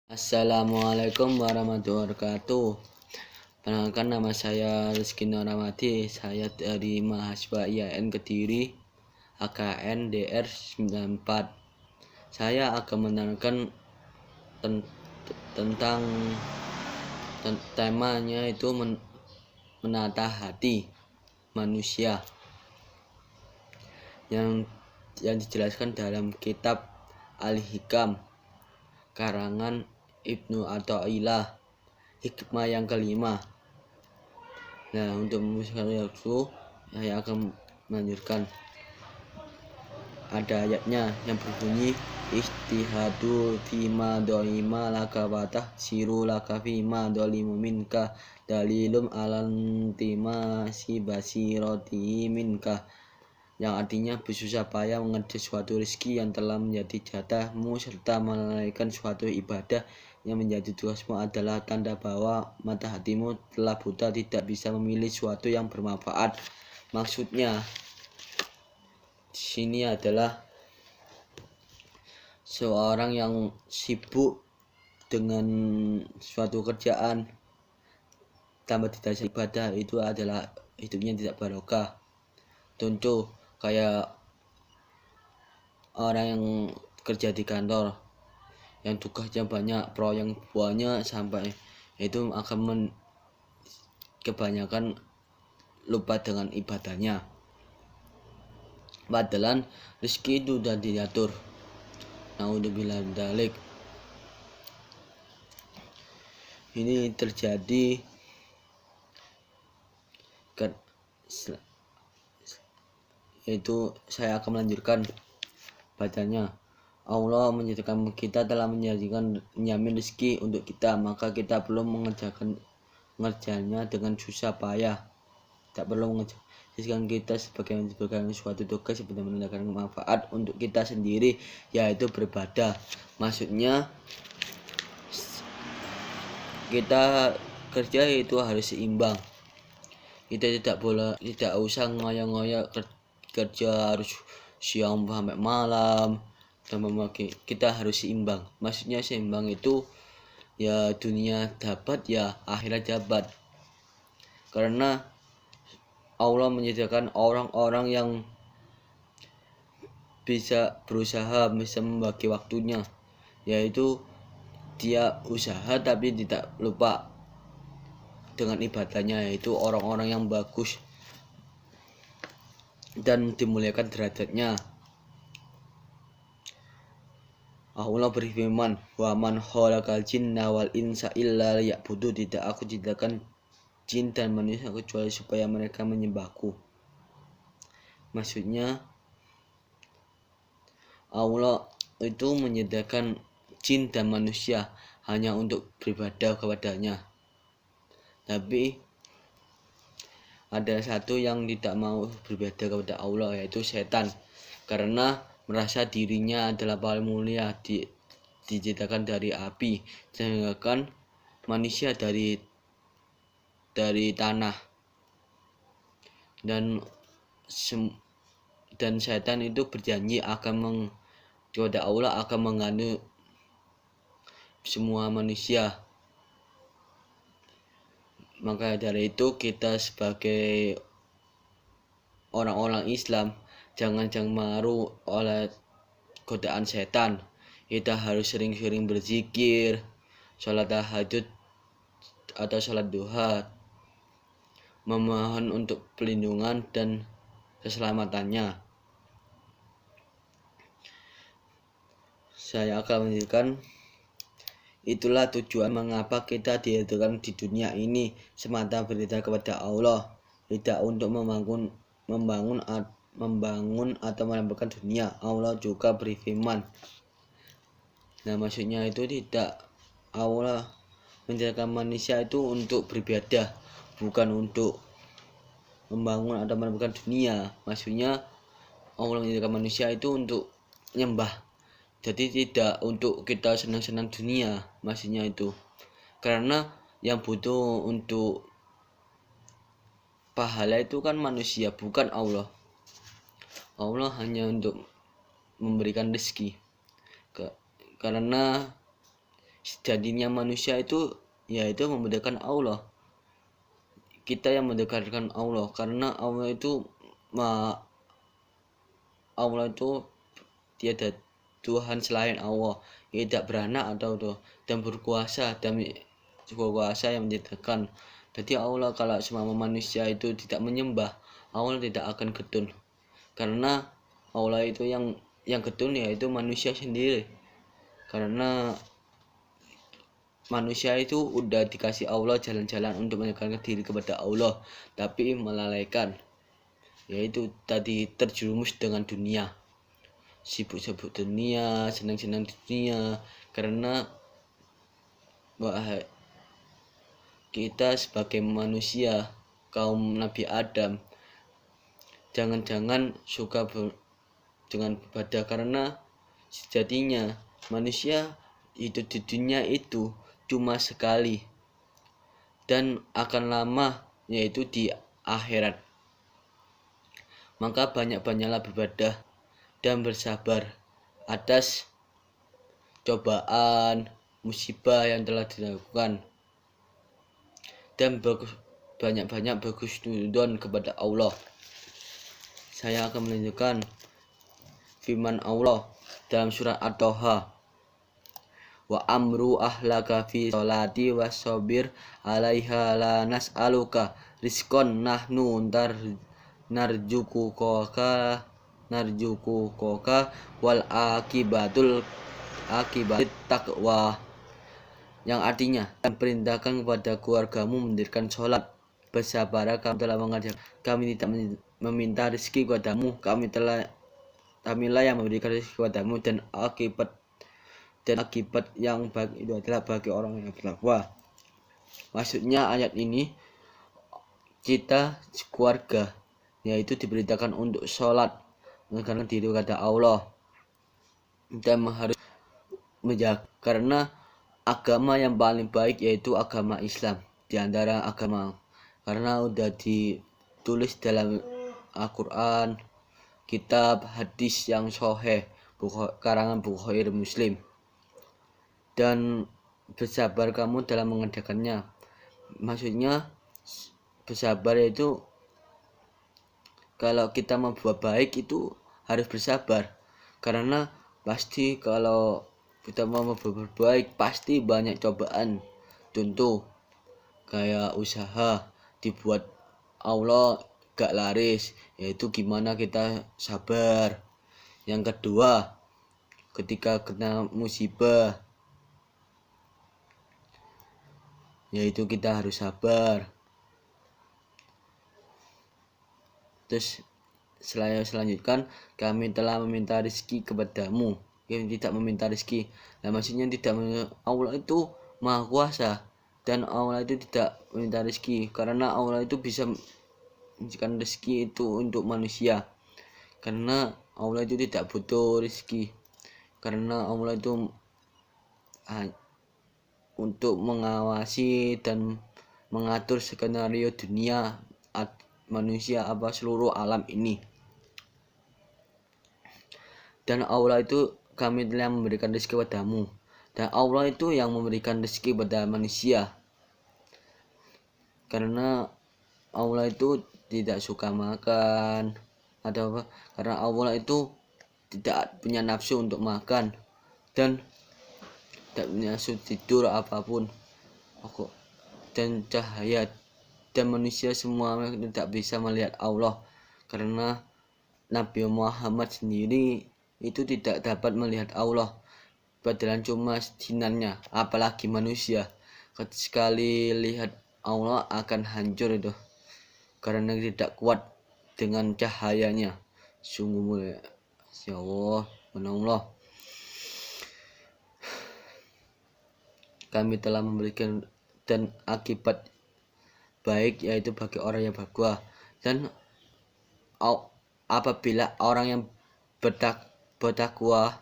Assalamualaikum warahmatullahi wabarakatuh. Perkenalkan, nama saya Rizky Noramati. Saya dari mahasiswa IAIN Kediri, AKN DR 94. Saya akan menerangkan tentang temanya itu menata hati manusia yang dijelaskan dalam kitab Al-Hikam karangan Ibnu Athaillah, hikmah yang kelima. Nah, untuk memutuskan waktu, saya akan melanjutkan. Ada ayatnya yang berbunyi, istihadu fima dolima laka watah siru laka fima dolimu minka dalilum alantima si basiroti minka, yang artinya bersusah payah mengerjakan suatu rezeki yang telah menjadi jatahmu serta menunaikan suatu ibadah yang menjadi tugasmu adalah tanda bahwa mata hatimu telah buta, tidak bisa memilih suatu yang bermanfaat. Maksudnya di sini adalah seorang yang sibuk dengan suatu kerjaan tanpa didasari ibadah, itu adalah hidupnya tidak barokah. Contoh kayak orang yang kerja di kantor yang tugasnya banyak, proyek banyak, sampai itu akan kebanyakan lupa dengan ibadahnya. Padahal rezeki itu sudah diatur. Naudzubillah dzalik. Ini terjadi itu saya akan melanjutkan bacanya. Allah menjadikan kita telah menjamin rezeki untuk kita, maka kita perlu mengerjakannya dengan susah payah. Tak perlu mengerjakan kita sebagai suatu tugas seperti menunjukkan manfaat untuk kita sendiri, yaitu beribadah. Maksudnya kita kerja itu harus seimbang. Kita tidak usah ngoyo-ngoyo kerja harus siang sampai malam sampai pagi. Kita harus seimbang. Maksudnya seimbang itu ya dunia dapat, ya akhirat dapat. Karena Allah menyediakan orang-orang yang bisa berusaha, bisa membagi waktunya, yaitu dia usaha tapi tidak lupa dengan ibadahnya, yaitu orang-orang yang bagus dan dimuliakan derajatnya. Allah berfirman, wa man khalaqal jinna wal insa illa liya'budu, tidak aku ciptakan jin dan manusia kecuali supaya mereka menyembahku. Maksudnya Allah itu menyediakan jin dan manusia hanya untuk beribadah kepadanya. Tapi ada satu yang tidak mau beribadah kepada Allah, yaitu setan, karena merasa dirinya adalah paling mulia, diciptakan dari api, sedangkan manusia dari tanah. Dan setan itu berjanji kepada Allah akan mengganggu semua manusia. Maka dari itu kita sebagai orang-orang Islam jangan pengaruh oleh godaan setan. Kita harus sering-sering berzikir, sholat tahajud atau sholat duha, memohon untuk perlindungan dan keselamatannya. Saya akan menjelaskan. Itulah tujuan mengapa kita dihadirkan di dunia ini, semata beribadah kepada Allah, tidak untuk membangun atau menambahkan dunia. Allah juga berfirman. Nah, maksudnya itu tidak, Allah menjadikan manusia itu untuk beribadah, bukan untuk membangun atau menambahkan dunia. Maksudnya Allah menjadikan manusia itu untuk menyembah, jadi tidak untuk kita senang-senang dunia. Maksudnya itu karena yang butuh untuk pahala itu kan manusia, bukan Allah. Allah hanya untuk memberikan rezeki, karena Sejatinya manusia itu yaitu membedakan Allah. Kita yang mendekatkan Allah, karena Allah itu tiada Tuhan selain Allah, tidak beranak atau dan berkuasa dan berkuasa yang menciptakan. Jadi Allah, kalau semua manusia itu tidak menyembah, Allah tidak akan getun, karena Allah itu yang getun yaitu manusia sendiri, karena manusia itu udah dikasih Allah jalan-jalan untuk mendekatkan diri kepada Allah, tapi melalaikan, yaitu tadi terjerumus dengan dunia, sibuk-sibuk dunia, senang-senang dunia. Karena kita sebagai manusia kaum Nabi Adam jangan-jangan suka dengan ibadah, karena sejatinya manusia hidup di dunia itu cuma sekali dan akan lama, yaitu di akhirat. Maka banyak-banyaklah beribadah dan bersabar atas cobaan, musibah yang telah dilakukan, dan banyak-banyak berhusnudzon kepada Allah. Saya akan menunjukkan firman Allah dalam surat At-Taha, wa amru ahlaka fi sholati wassobir alaiha la nas'aluka rizqan nahnu narjuku koka wal akibatit taqwa, yang artinya, dan perintahkan kepada keluargamu mendirikan sholat, bersabar, kamu telah mengajar, kami tidak meminta rezeki kepadamu, kamilah yang memberikan rezeki kepadamu, dan akibat yang baik itu adalah bagi orang yang bertakwa. Maksudnya ayat ini, kita keluarga yaitu diberitakan untuk sholat, karena diri kepada Allah, dan harus menjaga, karena agama yang paling baik yaitu agama Islam di antara agama, karena udah ditulis dalam Al-Quran, kitab hadis yang sahih karangan Bukhari Muslim. Dan bersabar kamu dalam mengerjakannya. Maksudnya bersabar itu kalau kita membuat baik itu harus bersabar, karena pasti kalau kita mau berbuat baik pasti banyak cobaan. Contoh kayak usaha dibuat Allah gak laris, yaitu gimana kita sabar. Yang kedua, ketika kena musibah, yaitu kita harus sabar. Terus selanjutkan, kami telah meminta rezeki kepadamu, kami tidak meminta rezeki. Nah, maksudnya Allah itu maha kuasa, dan Allah itu tidak meminta rezeki, karena Allah itu bisa memberikan rezeki itu untuk manusia, karena Allah itu tidak butuh rezeki, karena Allah itu untuk mengawasi dan mengatur skenario dunia manusia seluruh alam ini. Dan Allah itu, kami telah memberikan rezeki padamu, dan Allah itu yang memberikan rezeki pada manusia, karena Allah itu tidak suka makan atau apa, karena Allah itu tidak punya nafsu untuk makan dan tidak punya nafsu tidur apapun, dan cahaya, dan manusia semua tidak bisa melihat Allah, karena Nabi Muhammad sendiri itu tidak dapat melihat Allah, padahal cuma sinarnya, apalagi manusia sekali lihat Allah akan hancur itu, karena tidak kuat dengan cahayanya. Sungguh mulia ya Allah, Allah. Kami telah memberikan dan akibat baik yaitu bagi orang yang bertakwa, dan apabila orang yang bertakwa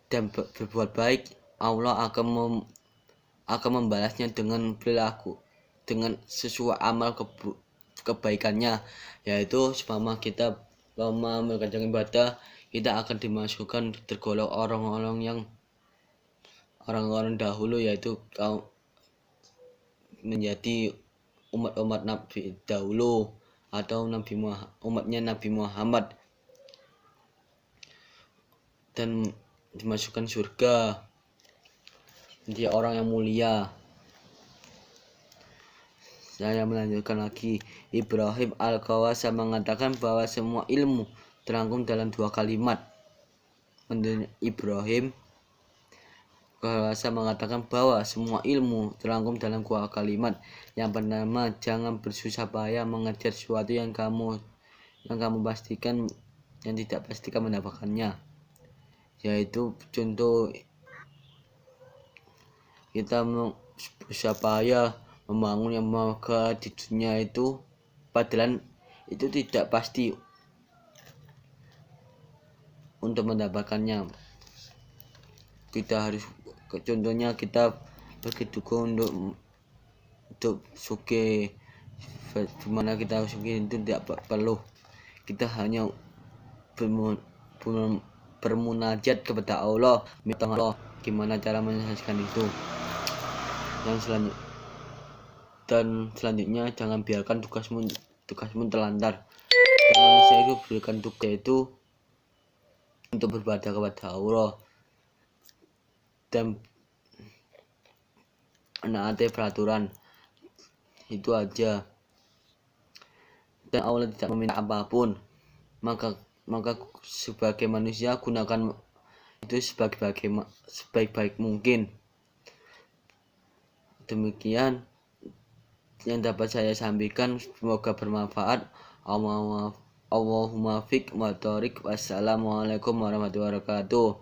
dan berbuat baik, Allah akan membalasnya dengan perilaku, dengan sesuai amal kebaikannya, yaitu selama kita lama mengerjakan ibadah, kita akan dimasukkan tergolong orang-orang yang orang-orang dahulu, yaitu kaum menjadi umat-umat Nabi dahulu atau umatnya Nabi Muhammad, dan dimasukkan surga, dia orang yang mulia. Saya melanjutkan lagi. Ibrahim Al-Qawasa mengatakan bahwa semua ilmu terangkum dalam 2 kalimat. Menurut Ibrahim Al-Qawasa mengatakan bahwa semua ilmu terangkum dalam 2 kalimat. Yang pertama, jangan bersusah payah mengejar sesuatu yang kamu pastikan, yang tidak pastikan mendapatkannya. Yaitu contoh, kita berusaha payah membangun yang maka di dunia itu, padahal itu tidak pasti untuk mendapatkannya. Kita harus, contohnya kita berkedukung untuk suke, dimana kita suke itu tidak perlu, kita hanya bermunajat kepada Allah, minta Allah gimana cara menyelesaikan itu. Dan selanjutnya, jangan biarkan tugasmu terlantar. Dan manusia itu berikan tugas itu untuk beribadah kepada Allah dan menaati peraturan, itu aja. Dan Allah tidak meminta apapun, maka sebagai manusia gunakan itu sebaik-baik mungkin. Demikian yang dapat saya sampaikan, semoga bermanfaat. Allahumma fiq wa tariq. Wassalamualaikum warahmatullahi wabarakatuh.